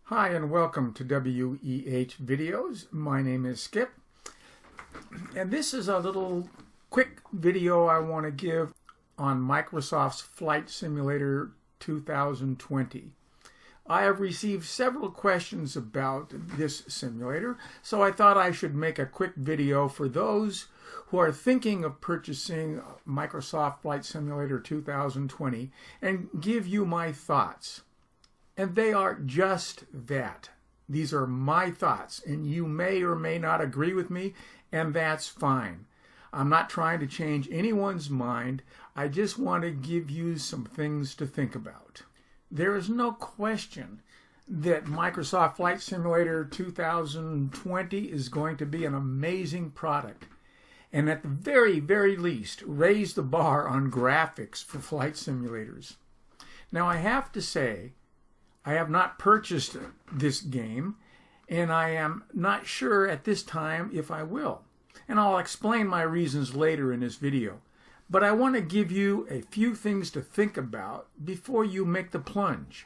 Hi and welcome to WEH Videos. My name is Skip, and this is a little quick video I want to give on Microsoft's Flight Simulator 2020. I have received several questions about this simulator, so I thought I should make a quick video for those who are thinking of purchasing Microsoft Flight Simulator 2020 and give you my thoughts. And they are just that. These are my thoughts, and you may or may not agree with me, and that's fine. I'm not trying to change anyone's mind. I just want to give you some things to think about. There is no question that Microsoft Flight Simulator 2020 is going to be an amazing product, and at the very, very least, raise the bar on graphics for flight simulators. Now, I have to say, I have not purchased this game, and I am not sure at this time if I will. And I'll explain my reasons later in this video. But I want to give you a few things to think about before you make the plunge.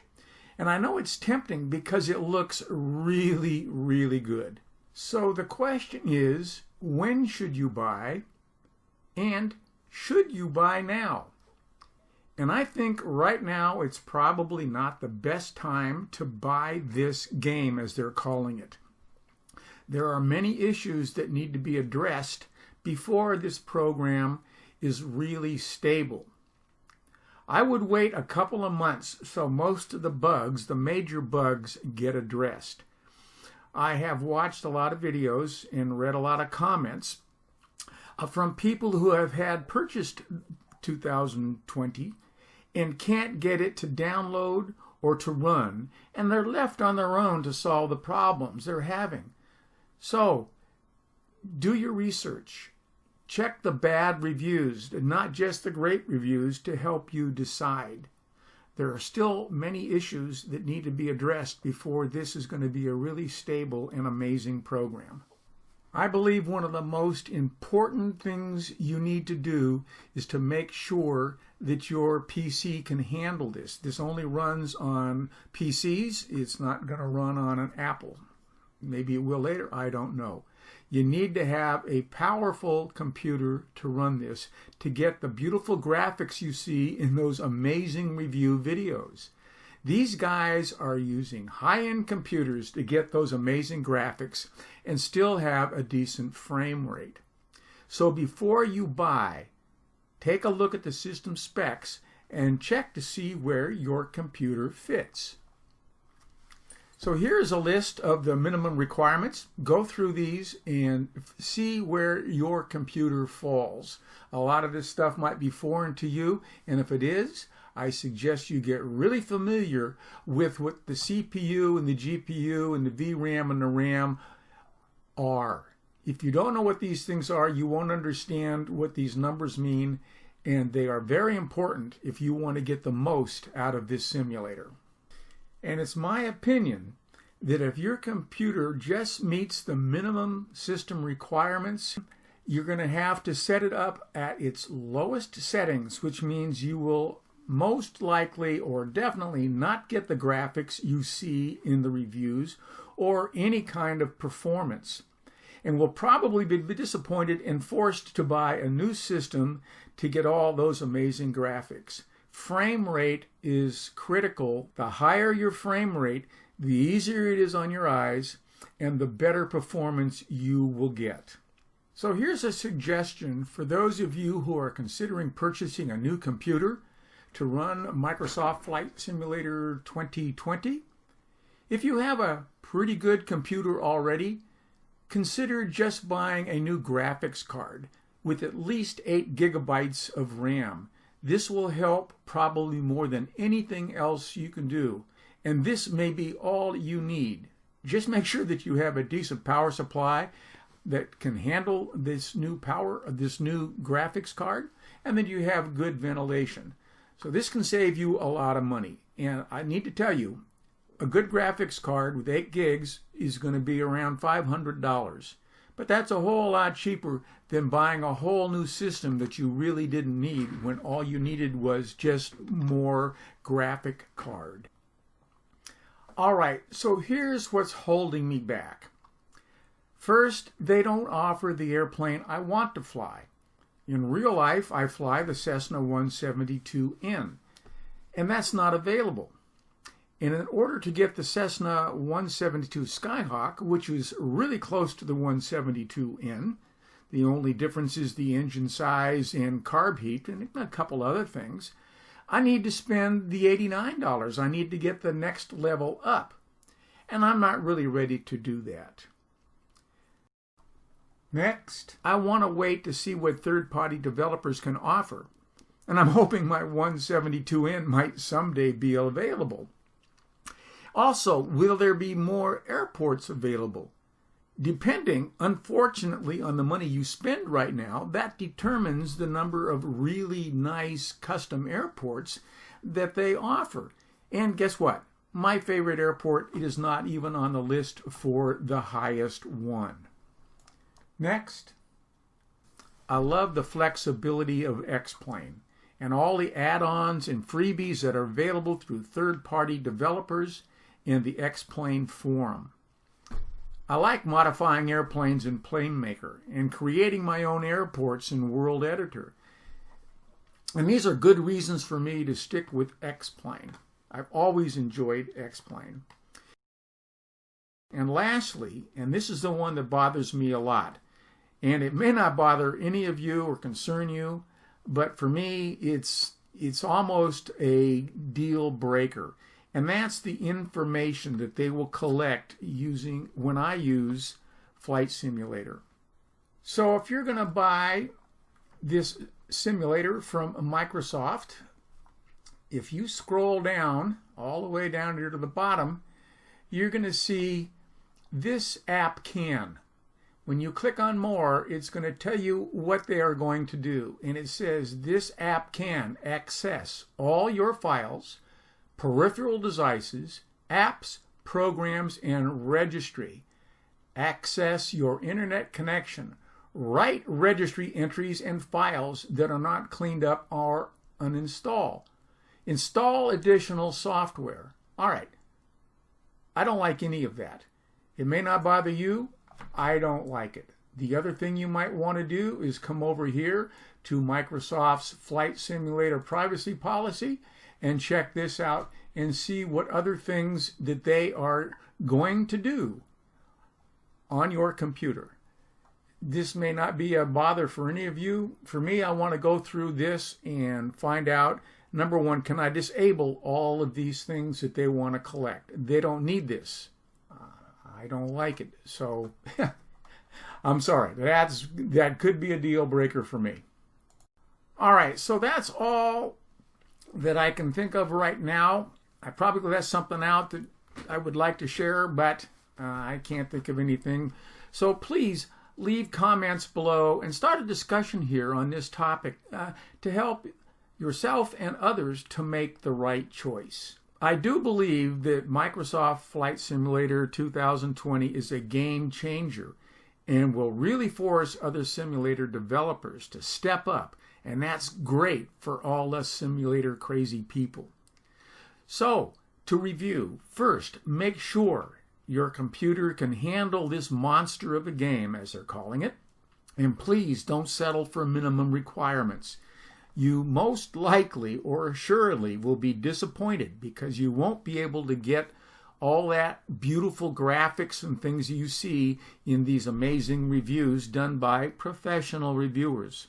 And I know it's tempting because it looks really, really good. So the question is, when should you buy? And should you buy now? And I think right now it's probably not the best time to buy this game, as they're calling it. There are many issues that need to be addressed before this program is really stable. I would wait a couple of months so most of the bugs, the major bugs, get addressed. I have watched a lot of videos and read a lot of comments from people who have had purchased 2020 and can't get it to download or to run, and they're left on their own to solve the problems they're having. So, do your research. Check the bad reviews, not just the great reviews, to help you decide. There are still many issues that need to be addressed before this is going to be a really stable and amazing program. I believe one of the most important things you need to do is to make sure that your PC can handle this. This only runs on PCs. It's not going to run on an Apple. Maybe it will later. I don't know. You need to have a powerful computer to run this to get the beautiful graphics you see in those amazing review videos. These guys are using high-end computers to get those amazing graphics and still have a decent frame rate. So before you buy, take a look at the system specs and check to see where your computer fits. So here's a list of the minimum requirements. Go through these and see where your computer falls. A lot of this stuff might be foreign to you, and if it is, I suggest you get really familiar with what the CPU and the GPU and the VRAM and the RAM are. If you don't know what these things are, you won't understand what these numbers mean, and they are very important if you want to get the most out of this simulator. And it's my opinion that if your computer just meets the minimum system requirements, you're going to have to set it up at its lowest settings, which means you will most likely or definitely not get the graphics you see in the reviews or any kind of performance, and will probably be disappointed and forced to buy a new system to get all those amazing graphics. Frame rate is critical. The higher your frame rate, the easier it is on your eyes and the better performance you will get. So here's a suggestion for those of you who are considering purchasing a new computer to run Microsoft Flight Simulator 2020. If you have a pretty good computer already, consider just buying a new graphics card with at least 8 gigabytes of RAM. This will help probably more than anything else you can do, and this may be all you need. Just make sure that you have a decent power supply that can handle this new graphics card, and that you have good ventilation. So this can save you a lot of money. And I need to tell you, a good graphics card with 8 gigs is going to be around $500. But that's a whole lot cheaper than buying a whole new system that you really didn't need when all you needed was just more graphic card. All right, so here's what's holding me back. First, they don't offer the airplane I want to fly. In real life, I fly the Cessna 172N, and that's not available. And in order to get the Cessna 172 Skyhawk, which is really close to the 172N, the only difference is the engine size and carb heat and a couple other things, I need to spend the $89. I need to get the next level up. And I'm not really ready to do that. Next, I want to wait to see what third-party developers can offer. And I'm hoping my 172N might someday be available. Also, will there be more airports available? Depending, unfortunately, on the money you spend right now, that determines the number of really nice custom airports that they offer. And guess what? My favorite airport is not even on the list for the highest one. Next, I love the flexibility of X-Plane and all the add-ons and freebies that are available through third-party developers in the X-Plane forum. I like modifying airplanes in PlaneMaker and creating my own airports in World Editor. And these are good reasons for me to stick with X-Plane. I've always enjoyed X-Plane. And lastly, and this is the one that bothers me a lot, and it may not bother any of you or concern you, but for me it's almost a deal breaker. And that's the information that they will collect using when I use Flight Simulator. So if you're going to buy this simulator from Microsoft, if you scroll down, all the way down here to the bottom, you're going to see this app can. When you click on more, it's going to tell you what they are going to do. And it says this app can access all your files, peripheral devices, apps, programs, and registry. Access your internet connection. Write registry entries and files that are not cleaned up or uninstall. Install additional software. All right. I don't like any of that. It may not bother you. I don't like it. The other thing you might want to do is come over here to Microsoft's Flight Simulator privacy policy and check this out and see what other things that they are going to do on your computer. This may not be a bother for any of you. For me, I want to go through this and find out, number one, can I disable all of these things that they want to collect? They don't need this. I don't like it. So I'm sorry. That could be a deal breaker for me. All right, so that's all that I can think of right now. I probably left something out that I would like to share, but I can't think of anything. So please leave comments below and start a discussion here on this topic to help yourself and others to make the right choice. I do believe that Microsoft Flight Simulator 2020 is a game changer and will really force other simulator developers to step up. And that's great for all us simulator crazy people. So, to review, first, make sure your computer can handle this monster of a game, as they're calling it. And please don't settle for minimum requirements. You most likely or assuredly will be disappointed because you won't be able to get all that beautiful graphics and things you see in these amazing reviews done by professional reviewers.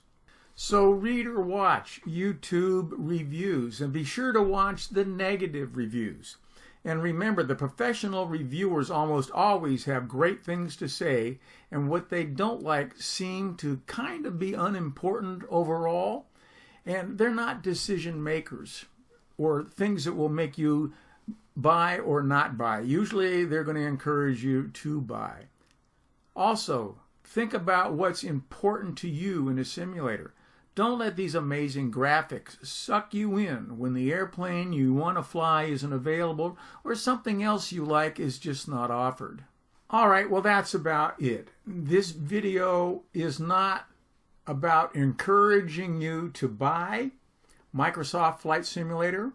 So read or watch YouTube reviews and be sure to watch the negative reviews. And remember, the professional reviewers almost always have great things to say, and what they don't like seem to kind of be unimportant overall. And they're not decision makers or things that will make you buy or not buy. Usually they're going to encourage you to buy. Also, think about what's important to you in a simulator. Don't let these amazing graphics suck you in when the airplane you want to fly isn't available or something else you like is just not offered. All right, well, that's about it. This video is not about encouraging you to buy Microsoft Flight Simulator.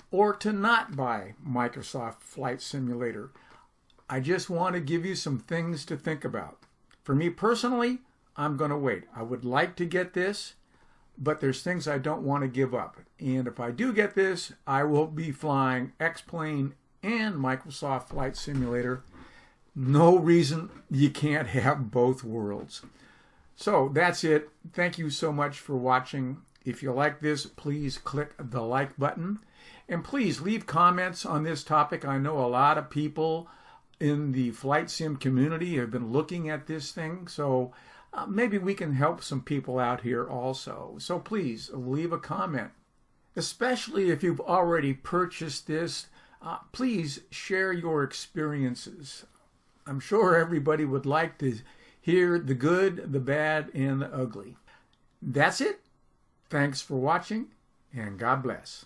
or to not buy Microsoft Flight Simulator. I just want to give you some things to think about. For me personally, I'm going to wait. I would like to get this, but there's things I don't want to give up. And if I do get this, I will be flying X-Plane and Microsoft Flight Simulator. No reason you can't have both worlds. So that's it. Thank you so much for watching. If you like this, please click the like button. And please leave comments on this topic. I know a lot of people in the flight sim community have been looking at this thing. So maybe we can help some people out here also. So please leave a comment. Especially if you've already purchased this, please share your experiences. I'm sure everybody would like to hear the good, the bad, and the ugly. That's it. Thanks for watching, and God bless.